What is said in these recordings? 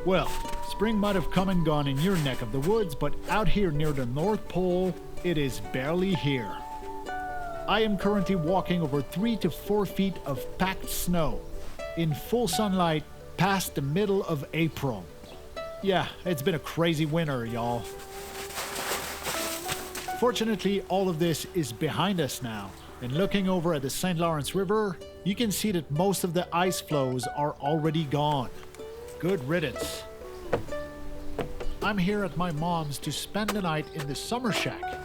Well, spring might have come and gone in your neck of the woods, but out here near the North Pole, it is barely here. I am currently walking over 3 to 4 feet of packed snow in full sunlight past the middle of April. Yeah, it's been a crazy winter, y'all. Fortunately, all of this is behind us now, and looking over at the St. Lawrence River, you can see that most of the ice flows are already gone. Good riddance. I'm here at my mom's to spend the night in the summer shack.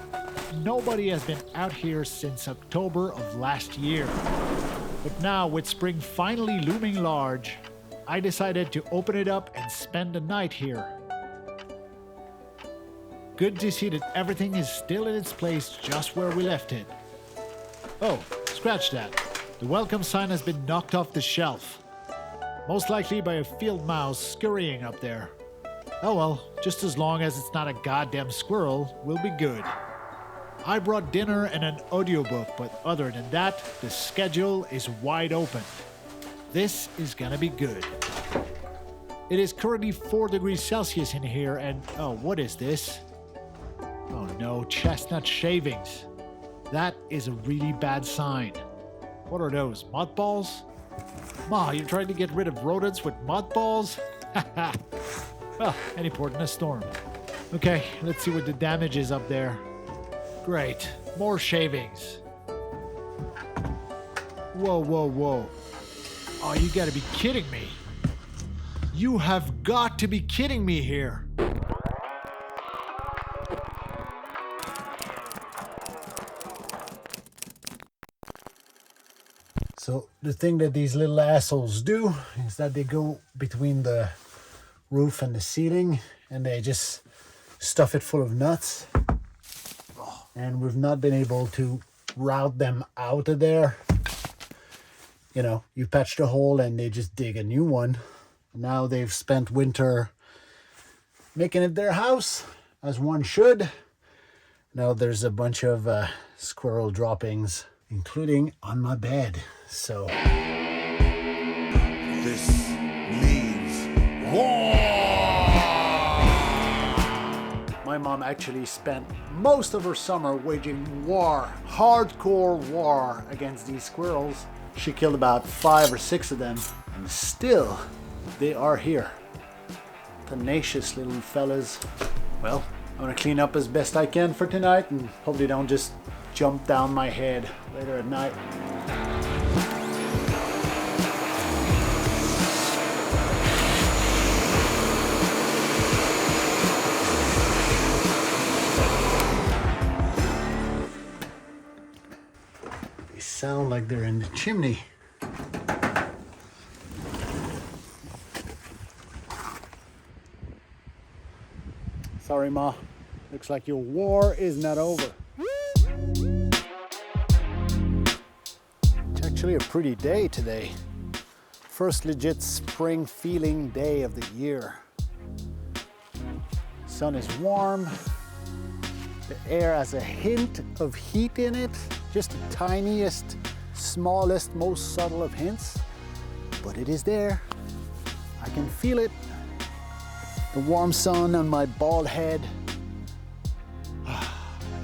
Nobody has been out here since October of last year. But now, with spring finally looming large, I decided to open it up and spend the night here. Good to see that everything is still in its place just where we left it. Oh, scratch that. The welcome sign has been knocked off the shelf. Most likely by a field mouse scurrying up there. Oh well, just as long as it's not a goddamn squirrel, we'll be good. I brought dinner and an audiobook, but other than that, the schedule is wide open. This is gonna be good. It is currently 4 degrees Celsius in here and, oh, what is this? Oh no, chestnut shavings. That is a really bad sign. What are those, mothballs? Ma, you're trying to get rid of rodents with mothballs? Haha. Well, any port in a storm. Okay, let's see what the damage is up there. Great, more shavings. Whoa, whoa, whoa. Oh, you gotta be kidding me. You have got to be kidding me here. So the thing that these little assholes do is that they go between the roof and the ceiling and they just stuff it full of nuts. And we've not been able to route them out of there. You know, you patch the hole and they just dig a new one. Now they've spent winter making it their house, as one should. Now there's a bunch of squirrel droppings, including on my bed. So this means war! My mom actually spent most of her summer waging war, hardcore war against these squirrels. She killed about 5 or 6 of them, and still they are here. Tenacious little fellas. Well, I'm gonna clean up as best I can for tonight and hope they don't just jump down my head later at night. They sound like they're in the chimney. Sorry, Ma. Looks like your war is not over. It's actually a pretty day today. First legit spring feeling day of the year. Sun is warm. The air has a hint of heat in it. Just the tiniest, smallest, most subtle of hints. But it is there. I can feel it. The warm sun on my bald head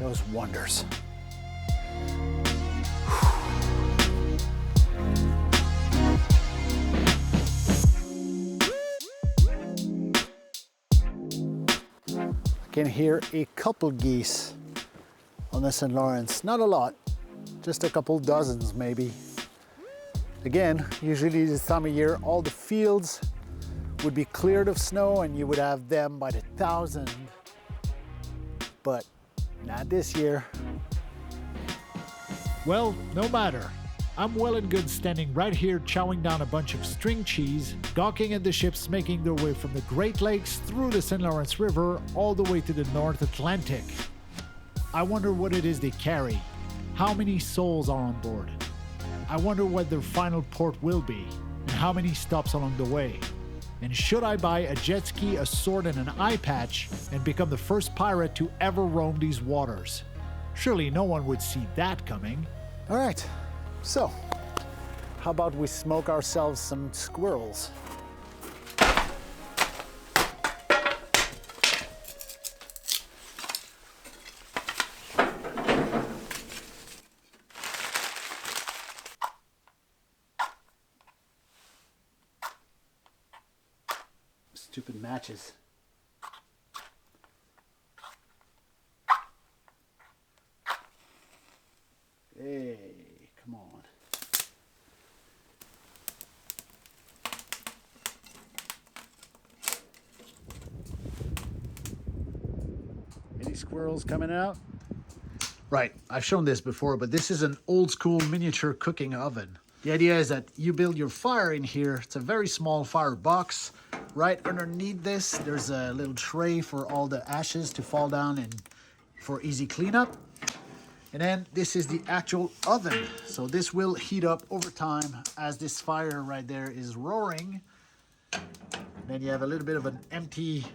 does wonders. I can hear a couple geese on the St. Lawrence. Not a lot, just a couple dozens maybe. Again, usually this time of year, all the fields would be cleared of snow and you would have them by the thousand, but not this year. Well, no matter. I'm well and good standing right here chowing down a bunch of string cheese, gawking at the ships making their way from the Great Lakes through the St. Lawrence River all the way to the North Atlantic. I wonder what it is they carry, how many souls are on board. I wonder what their final port will be, and how many stops along the way. And should I buy a jet ski, a sword, and an eye patch and become the first pirate to ever roam these waters? Surely no one would see that coming. All right, so how about we smoke ourselves some squirrels? stupid matches. Hey, come on. Any squirrels coming out? Right, I've shown this before, but this is an old school miniature cooking oven. The idea is that you build your fire in here. It's a very small fire box. Right underneath this, there's a little tray for all the ashes to fall down and for easy cleanup. And then this is the actual oven. So this will heat up over time as this fire right there is roaring. And then you have a little bit of an empty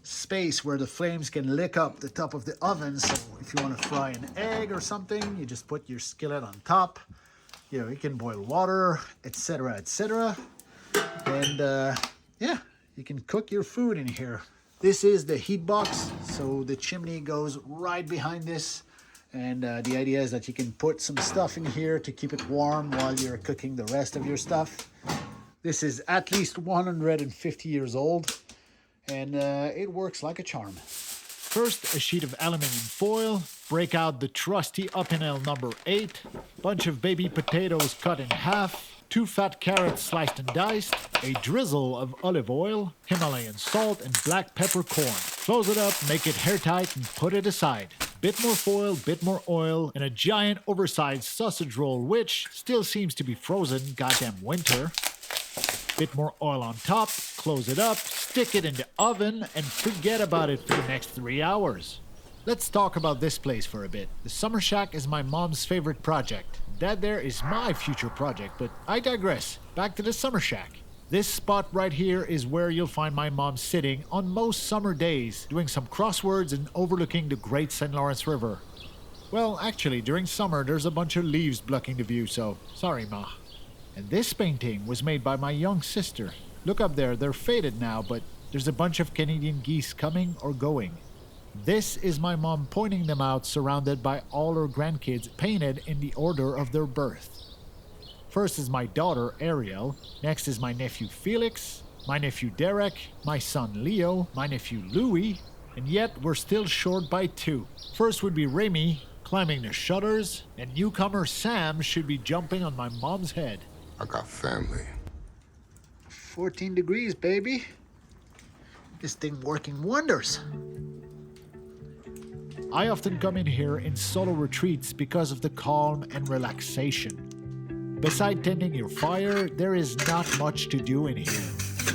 space where the flames can lick up the top of the oven. So if you want to fry an egg or something, you just put your skillet on top. You know, you can boil water, etc., etc. And yeah, you can cook your food in here. This is the heat box. So the chimney goes right behind this. And the idea is that you can put some stuff in here to keep it warm while you're cooking the rest of your stuff. This is at least 150 years old, and it works like a charm. First, a sheet of aluminum foil. Break out the trusty Uppinel number 8. Bunch of baby potatoes cut in half. 2 fat carrots sliced and diced. A drizzle of olive oil, Himalayan salt, and black peppercorn. Close it up, make it airtight, and put it aside. Bit more foil, bit more oil, and a giant oversized sausage roll which still seems to be frozen, goddamn winter. Bit more oil on top, close it up, stick it in the oven, and forget about it for the next 3 hours. Let's talk about this place for a bit. The summer shack is my mom's favorite project. That there is my future project, but I digress. Back to the summer shack. This spot right here is where you'll find my mom sitting on most summer days, doing some crosswords and overlooking the great St. Lawrence River. Well, actually, during summer there's a bunch of leaves blocking the view, so sorry, Ma. And this painting was made by my young sister. Look up there, they're faded now, but there's a bunch of Canadian geese coming or going. This is my mom pointing them out, surrounded by all her grandkids painted in the order of their birth. First is my daughter, Ariel. Next is my nephew, Felix. My nephew, Derek. My son, Leo. My nephew, Louis. And yet, we're still short by 2. First would be Remy, climbing the shutters. And newcomer Sam should be jumping on my mom's head. I got family. 14 degrees, baby. This thing working wonders. I often come in here in solo retreats because of the calm and relaxation. Beside tending your fire, there is not much to do in here.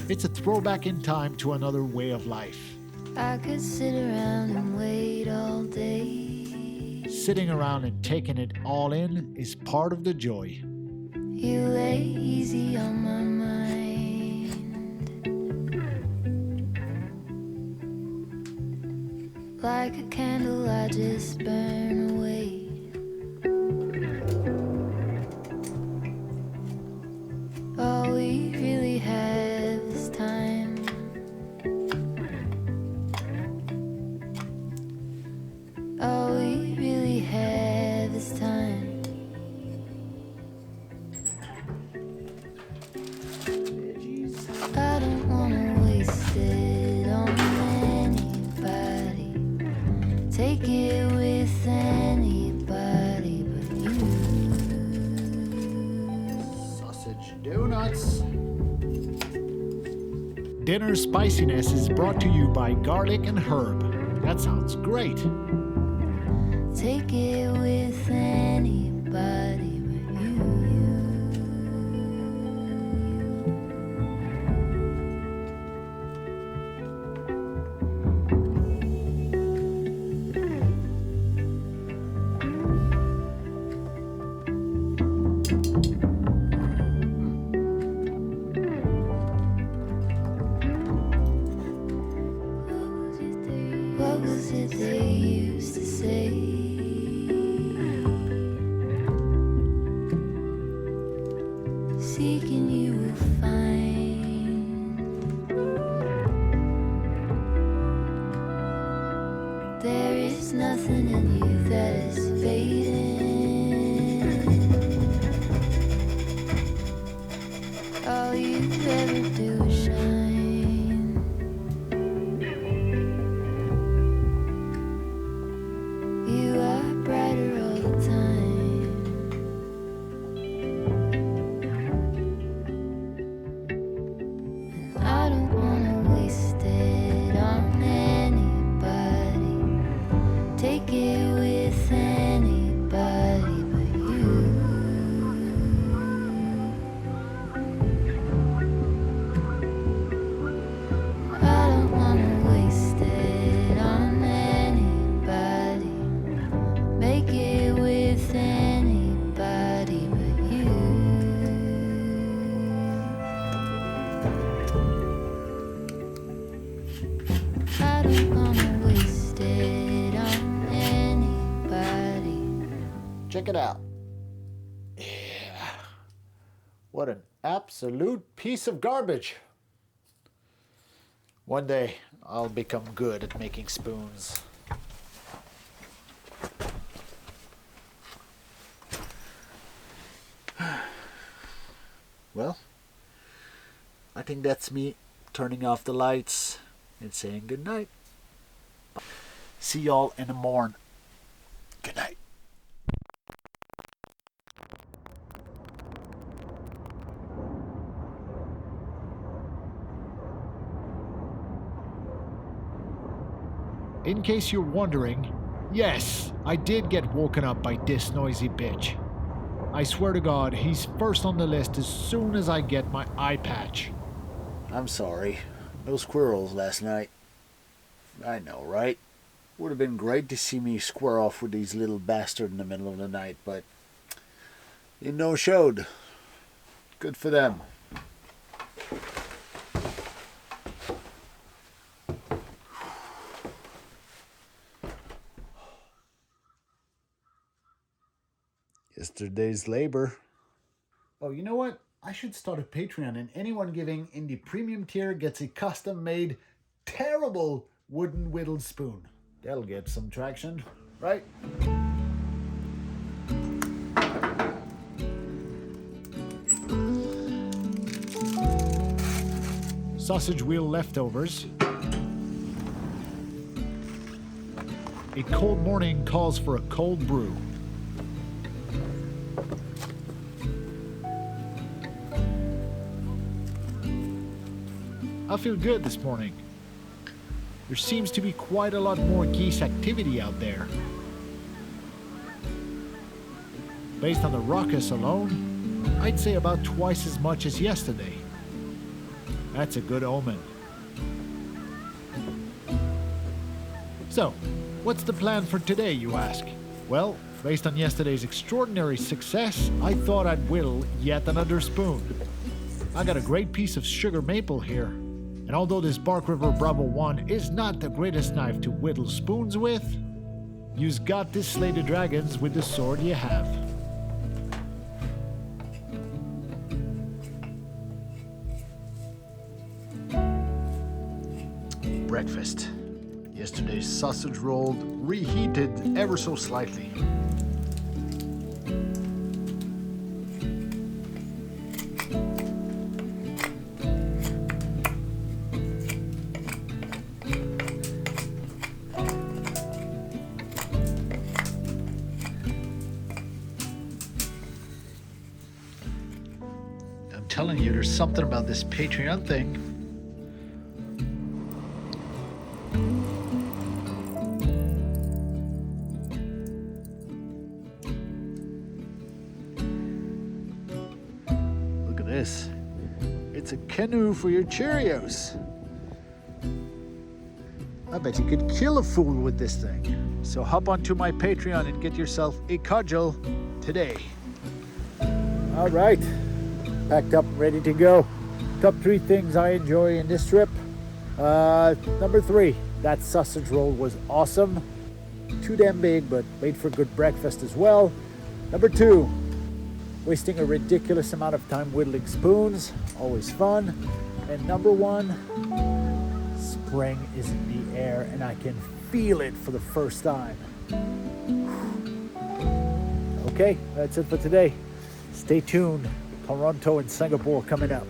It's a throwback in time to another way of life. I could sit around and wait all day. Sitting around and taking it all in is part of the joy. You lay easy on my mind. Like a candle, I just burn away. All we really have is time. All we really have is time. I don't wanna waste it on anybody. Take it with anybody but you. Sausage donuts. Dinner spiciness is brought to you by garlic and herb. That sounds great. Take it with anybody but you. What was it they used to say? Seeking you will find. There is nothing in you that is fading. All you ever do is shine. check it out. Yeah. What an absolute piece of garbage. One day, I'll become good at making spoons. Well, I think that's me turning off the lights and saying good night. See y'all in the morning. Good night. In case you're wondering, yes, I did get woken up by this noisy bitch. I swear to God, he's first on the list as soon as I get my eye patch. I'm sorry. No squirrels last night. I know, right? Would have been great to see me square off with these little bastards in the middle of the night, but they no-showed. Good for them. Yesterday's labor. Oh, you know what? I should start a Patreon, and anyone giving in the premium tier gets a custom-made, terrible wooden whittled spoon. That'll get some traction, right? Sausage wheel leftovers. A cold morning calls for a cold brew. I feel good this morning. There seems to be quite a lot more geese activity out there. Based on the ruckus alone, I'd say about twice as much as yesterday. That's a good omen. So, what's the plan for today, you ask? Well, based on yesterday's extraordinary success, I thought I'd whittle yet another spoon. I got a great piece of sugar maple here. And although this Bark River Bravo 1 is not the greatest knife to whittle spoons with, you's got to slay the dragons with the sword you have. Breakfast. Yesterday's sausage rolled, reheated ever so slightly. I'm telling you, there's something about this Patreon thing. Look at this. It's a canoe for your Cheerios. I bet you could kill a fool with this thing. So hop onto my Patreon and get yourself a cudgel today. All right. Packed up, ready to go. Top 3 things I enjoy in this trip. Number 3, that sausage roll was awesome. Too damn big, but made for good breakfast as well. Number 2, wasting a ridiculous amount of time whittling spoons, always fun. And number 1, spring is in the air and I can feel it for the first time. Okay, that's it for today. Stay tuned. Toronto and Singapore coming up.